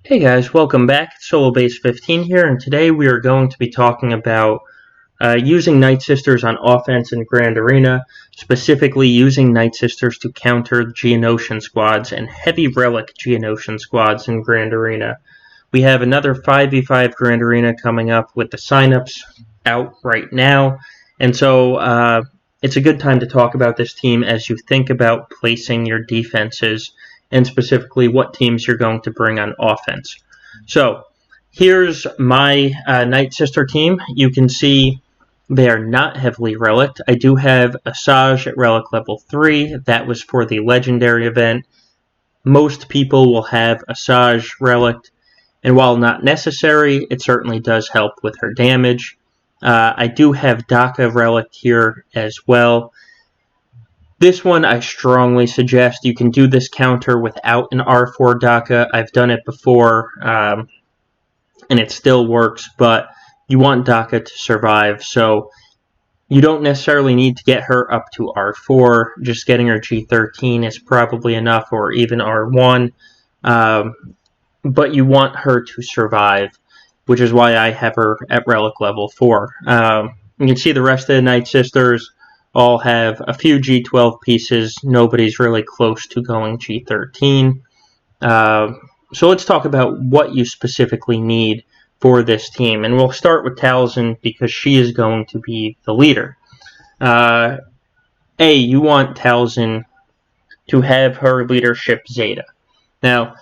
Hey guys, welcome back. It's Solo Base 15 here, and today we are going to be talking about using Night Sisters on offense in Grand Arena, specifically using Night Sisters to counter Geonosian squads and heavy relic Geonosian squads in Grand Arena. We have another 5v5 Grand Arena coming up with the signups out right now, and so it's a good time to talk about this team as you think about placing your defenses and specifically what teams you're going to bring on offense. So here's my Night Sister team. You can see they are not heavily relicked. I do have Asajj at relic level 3. That was for the legendary event. Most people will have Asajj relic, and while not necessary, it certainly does help with her damage. I do have Daka relic here as well. This one I strongly suggest you can do this counter without an R4 Daka. I've done it before, and it still works, but you want Daka to survive, so you don't necessarily need to get her up to R4. Just getting her G13 is probably enough, or even R1, but you want her to survive, which is why I have her at Relic level 4. You can see the rest of the Night Sisters all have a few G12 pieces. Nobody's really close to going G13. So let's talk about what you specifically need for this team. And we'll start with Talzin because she is going to be the leader. You want Talzin to have her leadership Zeta. Now,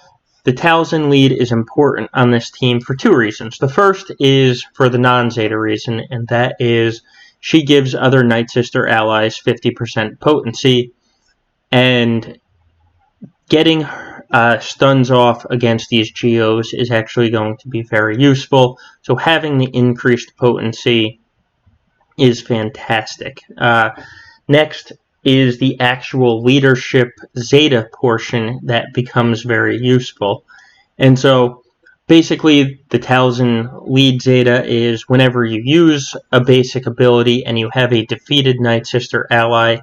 the Talzin lead is important on this team for two reasons. The first is for the non-Zeta reason, and that is she gives other Night Sister allies 50% potency, and getting stuns off against these Geos is actually going to be very useful. So having the increased potency is fantastic. Next is the actual leadership Zeta portion that becomes very useful. And so basically, the Talzin lead Zeta is whenever you use a basic ability and you have a defeated Night Sister ally,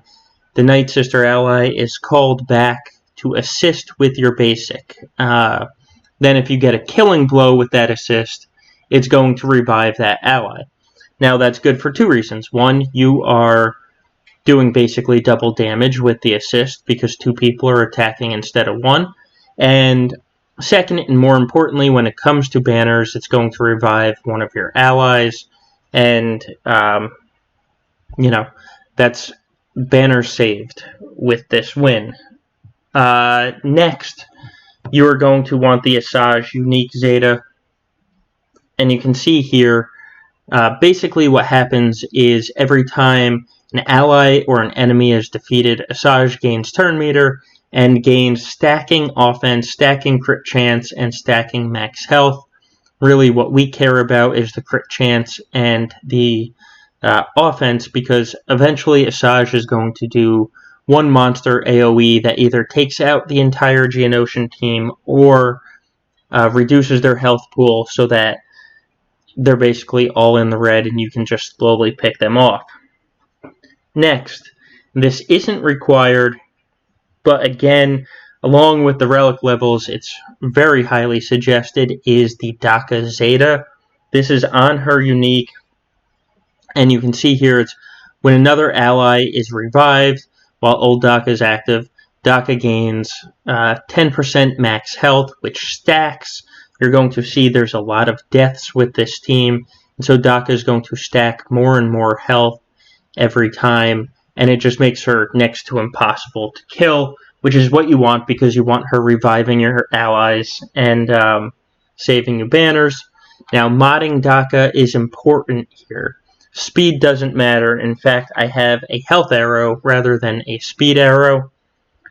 the Night Sister ally is called back to assist with your basic. Then if you get a killing blow with that assist, it's going to revive that ally. Now that's good for two reasons. One, you are doing basically double damage with the assist because two people are attacking instead of one. And second, and more importantly, when it comes to banners, it's going to revive one of your allies, and that's banner saved with this win. Next, you are going to want the Asajj unique Zeta, and you can see here, basically what happens is every time an ally or an enemy is defeated, Asajj gains turn meter and gains stacking offense, stacking crit chance, and stacking max health. Really what we care about is the crit chance and the offense, because eventually Asajj is going to do one monster AoE that either takes out the entire Geonosian team or reduces their health pool so that they're basically all in the red and you can just slowly pick them off. Next, this isn't required, but again, along with the relic levels, it's very highly suggested, is the Daka Zeta. This is on her unique, and you can see here it's when another ally is revived while old Daka is active, Daka gains 10% max health, which stacks. You're going to see there's a lot of deaths with this team, and so Daka is going to stack more and more health every time, and it just makes her next to impossible to kill, which is what you want because you want her reviving your allies and saving your banners. Now, modding Daka is important here. Speed doesn't matter. In fact, I have a health arrow rather than a speed arrow.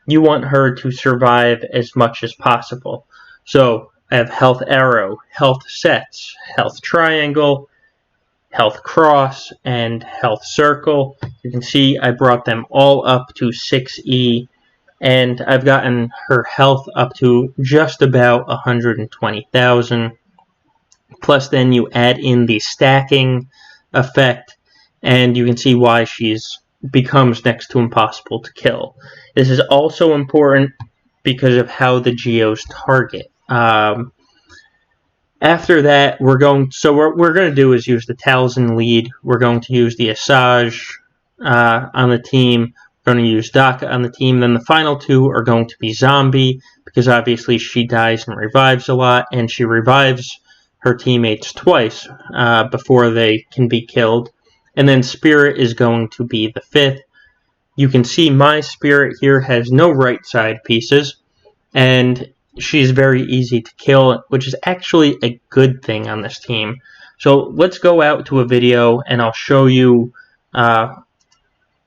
You want her to survive as much as possible. So I have health arrow, health sets, health triangle, health cross, and health circle. You can see I brought them all up to 6E, and I've gotten her health up to just about 120,000. Plus then you add in the stacking effect, and you can see why she's becomes next to impossible to kill. This is also important because of how the Geos target. After that, we're going to do is use the Talzin lead. We're going to use the Asajj on the team. We're going to use Daka on the team. Then the final two are going to be Zombie, because obviously she dies and revives a lot, and she revives her teammates twice before they can be killed. And then Spirit is going to be the fifth. You can see my Spirit here has no right side pieces, and she's very easy to kill, which is actually a good thing on this team. So let's go out to a video, and I'll show you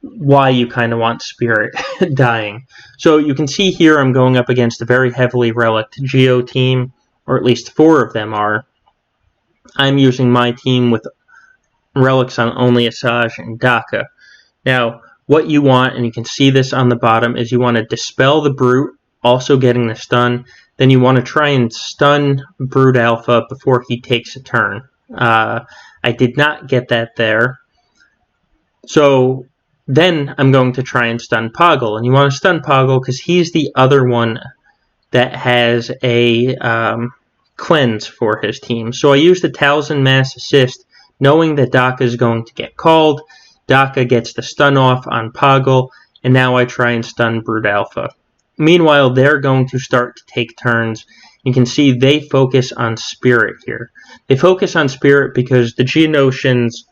why you kind of want Spirit dying. So you can see here I'm going up against a very heavily relicked Geo team, or at least 4 of them are. I'm using my team with relics on only Asajj and Daka. Now, what you want, and you can see this on the bottom, is you want to dispel the Brute, also getting the stun. Then you want to try and stun Brute Alpha before he takes a turn. I did not get that there. So then I'm going to try and stun Poggle. And you want to stun Poggle because he's the other one that has a cleanse for his team. So I use the Talzin Mass Assist, knowing that Daka is going to get called. Daka gets the stun off on Poggle, and now I try and stun Brute Alpha. Meanwhile, they're going to start to take turns. You can see they focus on Spirit here. They focus on Spirit because the Geonosians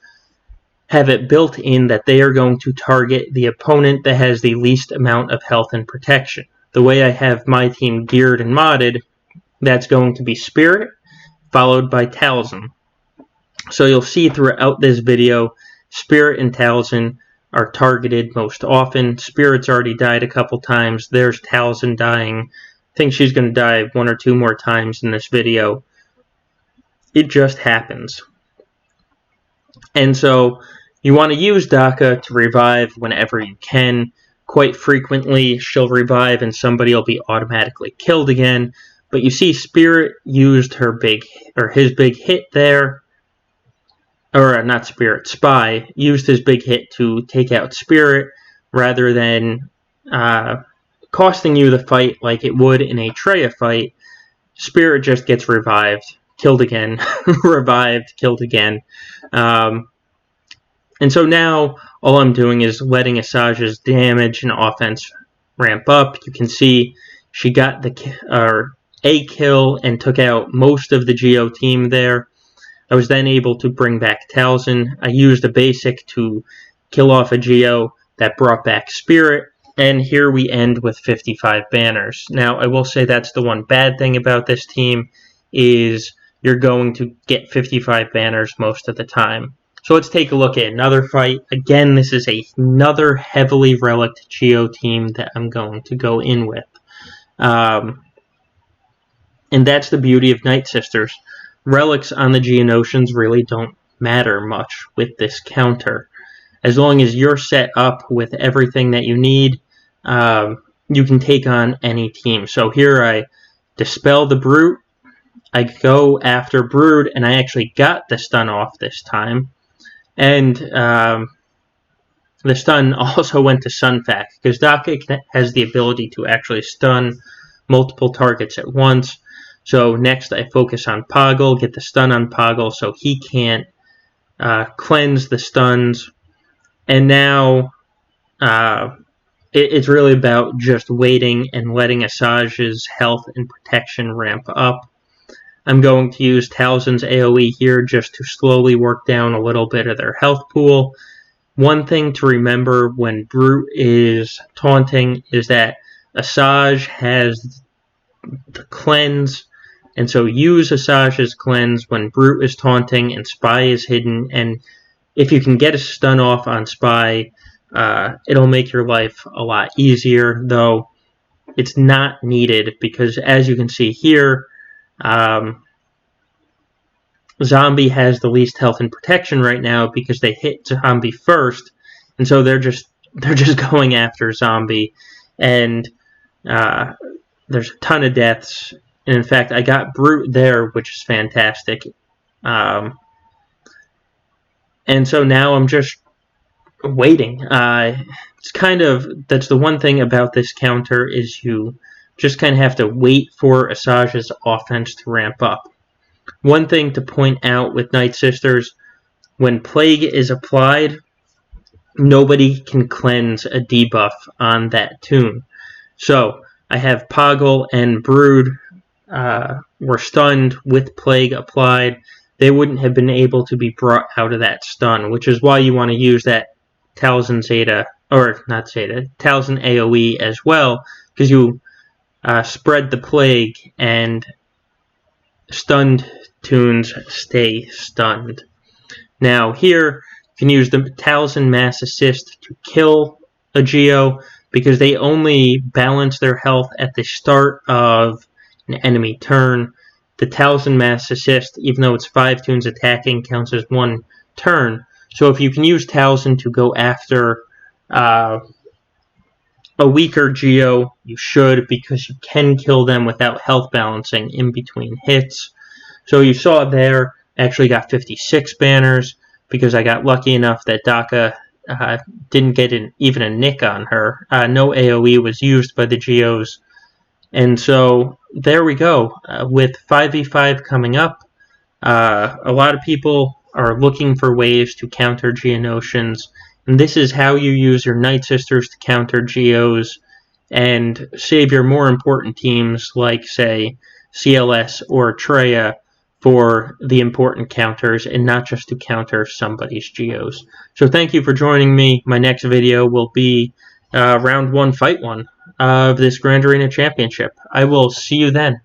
have it built in that they are going to target the opponent that has the least amount of health and protection. The way I have my team geared and modded, that's going to be Spirit, followed by Talzin. So you'll see throughout this video, Spirit and Talzin are targeted most often. Spirit's already died a couple times. There's Talzin dying. I think she's going to die 1 or 2 more times in this video. It just happens. And so you want to use Daka to revive whenever you can. Quite frequently, she'll revive and somebody will be automatically killed again. But you see Spirit used his big hit there. Or not Spirit, Spy used his big hit to take out Spirit rather than costing you the fight like it would in a Treya fight. Spirit just gets revived, killed again, revived, killed again. And so now all I'm doing is letting Asajj's damage and offense ramp up. You can see she got a kill and took out most of the Geo team there. I was then able to bring back Talzin. I used a basic to kill off a Geo that brought back Spirit, and here we end with 55 banners. Now, I will say that's the one bad thing about this team, is you're going to get 55 banners most of the time. So let's take a look at another fight. Again, this is another heavily relicked Geo team that I'm going to go in with. And that's the beauty of Night Sisters. Relics on the Geonosians really don't matter much with this counter. As long as you're set up with everything that you need, you can take on any team. So here I dispel the Brute, I go after Brood, and I actually got the stun off this time. And the stun also went to Sunfac, because Daka has the ability to actually stun multiple targets at once. So next I focus on Poggle, get the stun on Poggle so he can't cleanse the stuns. And now it's really about just waiting and letting Asajj's health and protection ramp up. I'm going to use Talzin's AoE here just to slowly work down a little bit of their health pool. One thing to remember when Brute is taunting is that Asajj has the cleanse, and so use Asajj's cleanse when Brute is taunting and Spy is hidden, and if you can get a stun off on Spy, it'll make your life a lot easier, though it's not needed because, as you can see here, Zombie has the least health and protection right now because they hit Zombie first, and so they're just going after Zombie, and there's a ton of deaths. And in fact, I got Brute there, which is fantastic. And so now I'm just waiting. It's kind of, that's the one thing about this counter, is you just kind of have to wait for Asajj's offense to ramp up. One thing to point out with Night Sisters, when Plague is applied, nobody can cleanse a debuff on that tune. So I have Poggle and Brood were stunned with Plague applied. They wouldn't have been able to be brought out of that stun, which is why you want to use that Talzin Zeta, or not Zeta, Talzin AoE as well, because you spread the Plague and stunned tunes stay stunned. Now here, you can use the Talzin Mass Assist to kill a Geo, because they only balance their health at the start of an enemy turn. The Talzin Mass Assist, even though it's 5 tunes attacking, counts as 1 turn. So if you can use Talzin to go after a weaker Geo, you should, because you can kill them without health balancing in between hits. So you saw there, I actually got 56 banners, because I got lucky enough that Daka didn't get even a nick on her. No AoE was used by the Geos. And so there we go. With 5v5 coming up, a lot of people are looking for ways to counter Geonosians. And this is how you use your Night Sisters to counter Geos and save your more important teams like, say, CLS or Treya for the important counters and not just to counter somebody's Geos. So thank you for joining me. My next video will be round 1, fight 1 of this Grand Arena Championship. I will see you then.